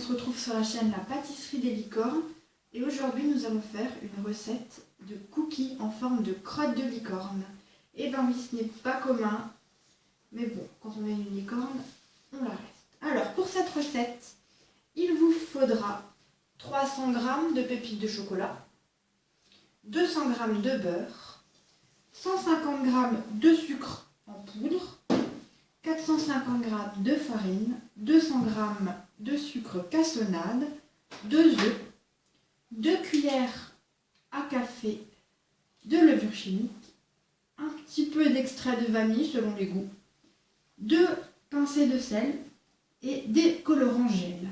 se retrouve sur la chaîne La Pâtisserie des Licornes et aujourd'hui nous allons faire une recette de cookies en forme de crotte de licorne. Et ben oui, ce n'est pas commun, mais bon, quand on a une licorne, on la reste. Alors pour cette recette, il vous faudra 300 g de pépites de chocolat, 200 g de beurre, 150 g de sucre en poudre, 450 g de farine, 200 g de sucre cassonade, 2 œufs, 2 cuillères à café de levure chimique, un petit peu d'extrait de vanille selon les goûts, 2 pincées de sel et des colorants gel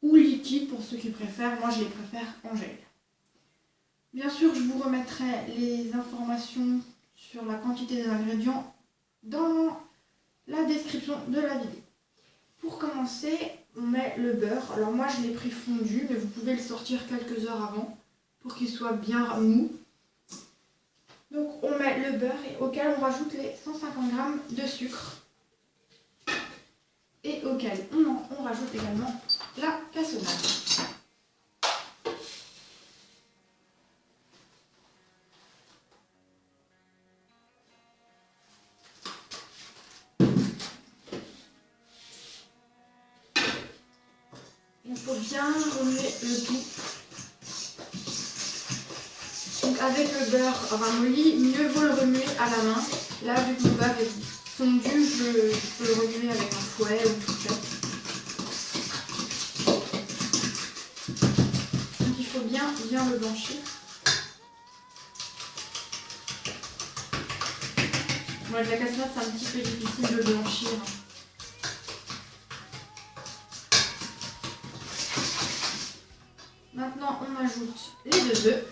ou liquide pour ceux qui préfèrent. Moi je les préfère en gel. Bien sûr, je vous remettrai les informations sur la quantité des ingrédients dans la description de la vidéo. Pour commencer, on met le beurre. Alors moi je l'ai pris fondu, mais vous pouvez le sortir quelques heures avant pour qu'il soit bien mou. Donc on met le beurre et auquel on rajoute les 150 g de sucre et auquel on rajoute également la cassonade. Il faut bien remuer le tout. Donc avec le beurre ramolli, mieux vaut le remuer à la main. Là, vu que mon beurre est fondu, je peux le remuer avec un fouet ou une fourchette. Donc il faut bien le blanchir. Bon, avec la cassonade, c'est un petit peu difficile de le blanchir. Maintenant, on ajoute les 2 œufs.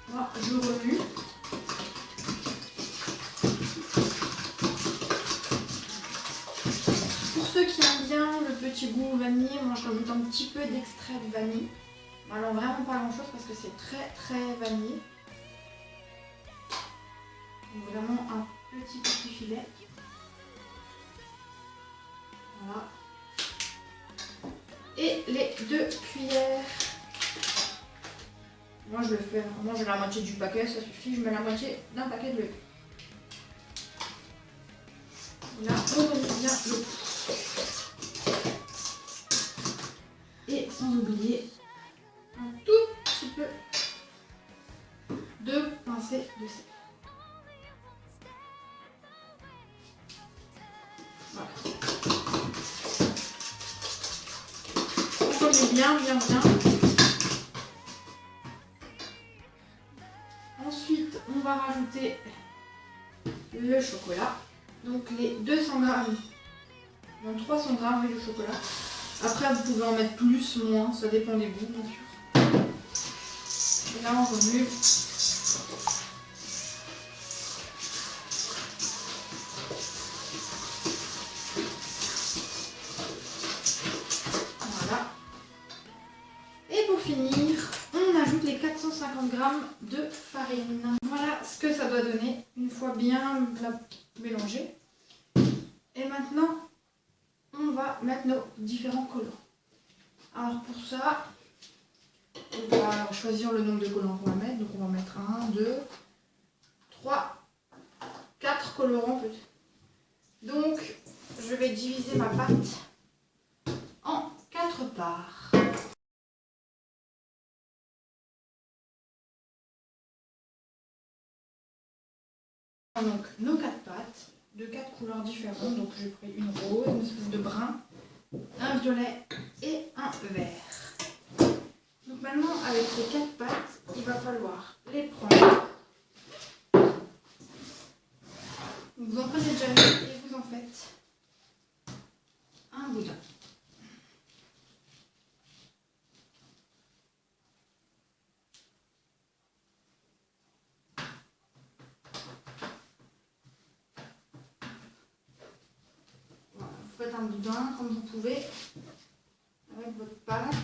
Voilà, je remue. Pour ceux qui aiment bien le petit goût vanille, moi je rajoute un petit peu d'extrait de vanille. Alors vraiment pas grand chose parce que c'est très vanillé. Donc vraiment un petit filet. Voilà. Et les 2 cuillères. Moi je le fais vraiment, j'ai la moitié du paquet, ça suffit, je mets la moitié d'un paquet de lait. Là, on remet bien le tout. Et sans oublier un tout petit peu de pincée de sel. Voilà. On remet bien. Ensuite, on va rajouter le chocolat. Donc les 200 g, donc 300 g oui, de chocolat. Après, vous pouvez en mettre plus, moins, ça dépend des goûts, bien sûr. Et là, on remue. Voilà. Et pour finir, on ajoute les 450 g de farine. Voilà ce que ça doit donner une fois bien mélangé. Et maintenant, on va mettre nos différents colorants. Alors pour ça, on va choisir le nombre de colorants qu'on va mettre. Donc on va mettre 1, 2, 3, 4 colorants peut-être. Donc je vais diviser ma pâte en 4 parts. Donc nos 4 pâtes de 4 couleurs différentes. Donc j'ai pris une rose, une espèce de brun, un violet et un vert. Donc maintenant avec ces 4 pâtes, il va falloir les prendre. Vous en prenez déjà une et vous en faites un boudin. Faites un boudin comme vous pouvez avec votre pâte.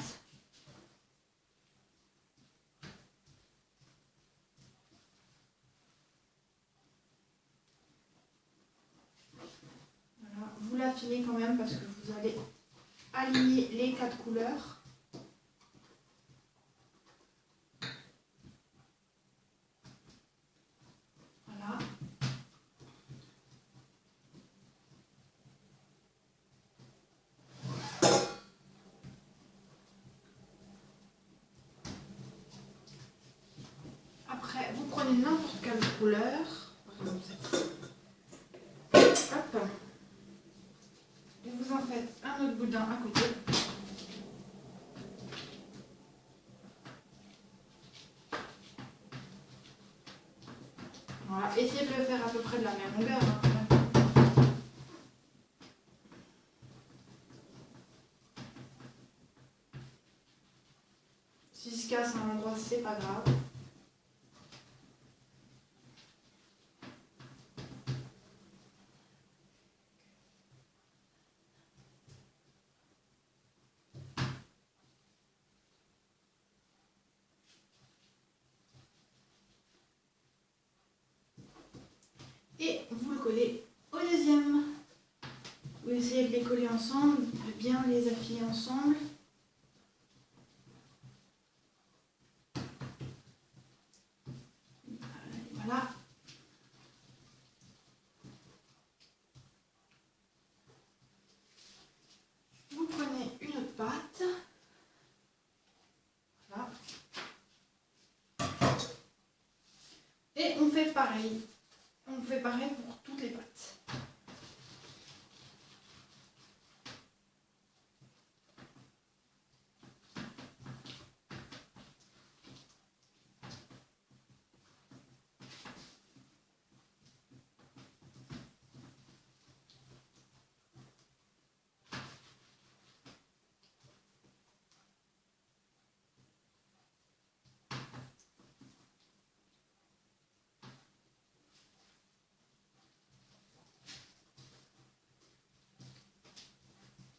affiner quand même parce que vous allez aligner les 4 couleurs. Voilà. Après, vous prenez n'importe quelle couleur. Par exemple celle-ci. Hop. Et vous en faites un autre boudin à côté. Voilà, essayez de le faire à peu près de la même longueur. Hein. 6 casse à un endroit, c'est pas grave. Et vous le collez au deuxième. Vous essayez de les coller ensemble, de bien les affiler ensemble. Voilà. Vous prenez une autre pâte. Voilà. Et on fait pareil. On fait pareil pour toutes les pâtes.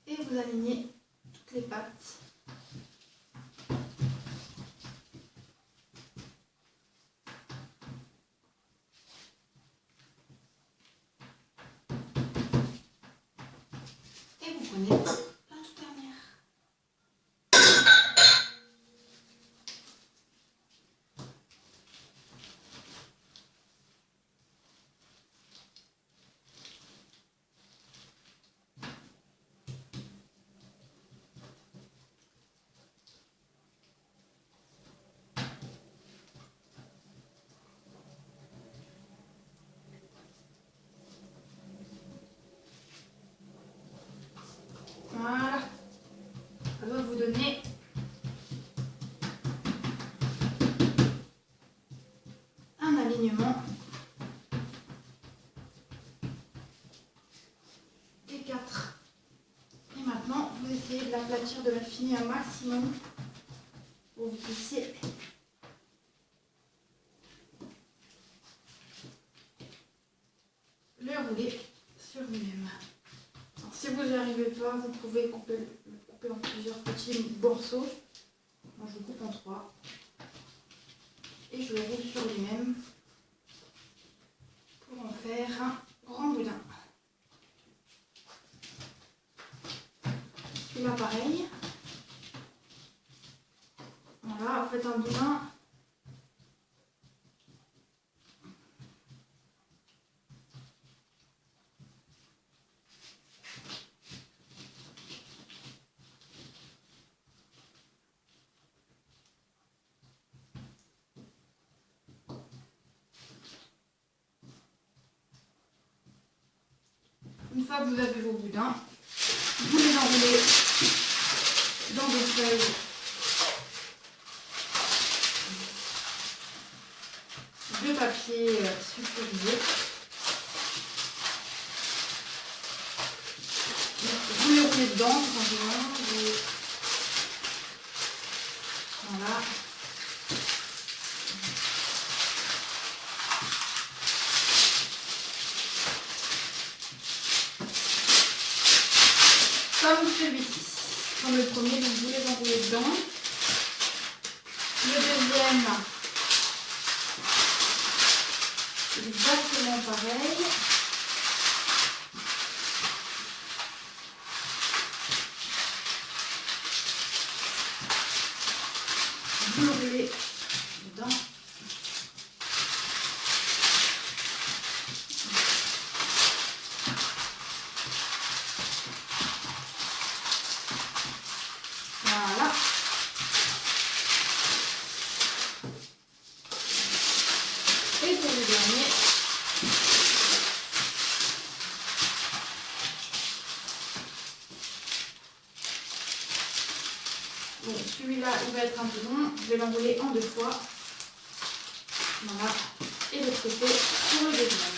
Et vous alignez toutes les pâtes. Et vous prenez la toute dernière. Voilà, ça doit vous donner un alignement des 4. Et maintenant, vous essayez de l'aplatir, de l'affiner un maximum pour que vous puissiez le rouler sur lui-même. Si vous n'y arrivez pas, vous pouvez le couper en plusieurs petits morceaux. Moi, je le coupe en 3. Et je le roule sur lui-même pour en faire un grand boudin. Celui-là, pareil. Voilà, vous faites un boudin. Une fois que vous avez vos boudins, vous les enroulez dans des feuilles de papier sulfurisé. Vous les roulez dedans, tout simplement. Voilà. Comme celui-ci. Comme le premier, donc vous les enroulez dedans. Le deuxième, c'est exactement pareil. beurrer dedans. Voilà. Et pour le dernier, bon, celui-là il va être un peu long, je vais l'enrouler en 2 fois. Voilà. Et l'autre côté pour le deuxième.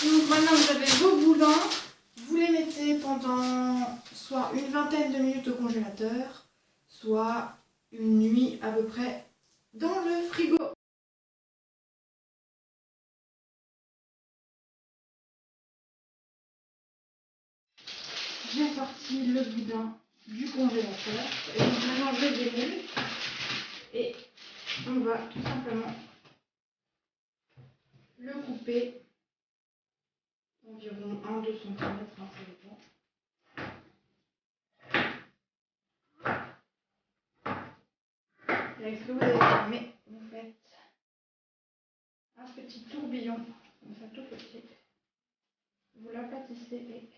Donc maintenant vous avez vos boudins, vous les mettez pendant soit une vingtaine de minutes au congélateur, soit une nuit à peu près dans le frigo. J'ai sorti le boudin du congélateur et donc maintenant je le démoule et on va tout simplement le couper environ 1-2 cm, ça dépend. Et avec ce que vous avez fermé, vous faites un petit tourbillon, comme ça tout petit. Vous l'aplatissez et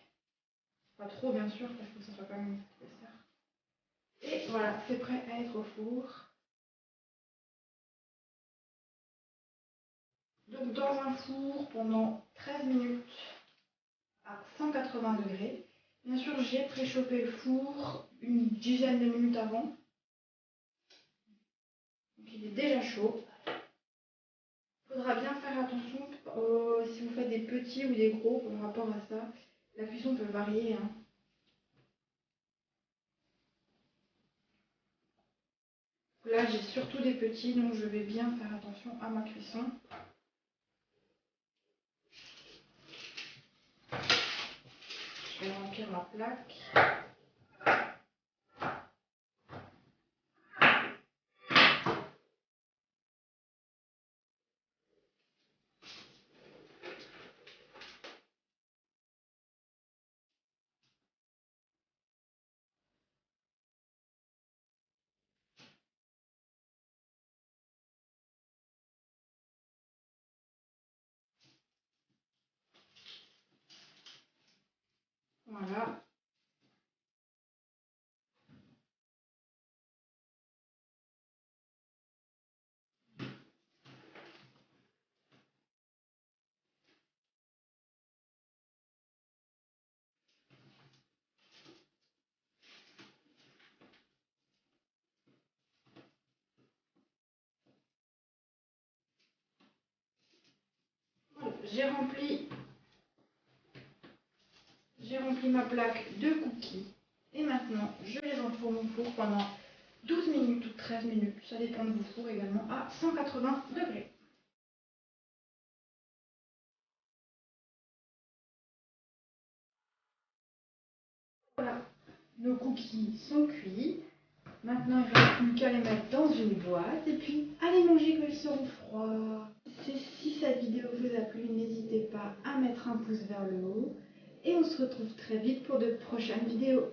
pas trop bien sûr parce que ça fait quand même une petite épaisseur. Et voilà, c'est prêt à être au four. Donc dans un four pendant 13 minutes à 180 degrés. Bien sûr, j'ai préchauffé le four une dizaine de minutes avant. Donc il est déjà chaud. Il faudra bien faire attention si vous faites des petits ou des gros par rapport à ça. La cuisson peut varier. Hein. Là, j'ai surtout des petits, donc je vais bien faire attention à ma cuisson. Je vais remplir ma plaque. Voilà. J'ai rempli ma plaque de cookies. Et maintenant, je les enfourne au four pendant 12 minutes ou 13 minutes. Ça dépend de vos fours également, à 180 degrés. Voilà, nos cookies sont cuits. Maintenant, il ne reste plus qu'à les mettre dans une boîte et puis à les manger quand ils seront froids. Si cette vidéo vous a plu, n'hésitez pas à mettre un pouce vers le haut. Et on se retrouve très vite pour de prochaines vidéos.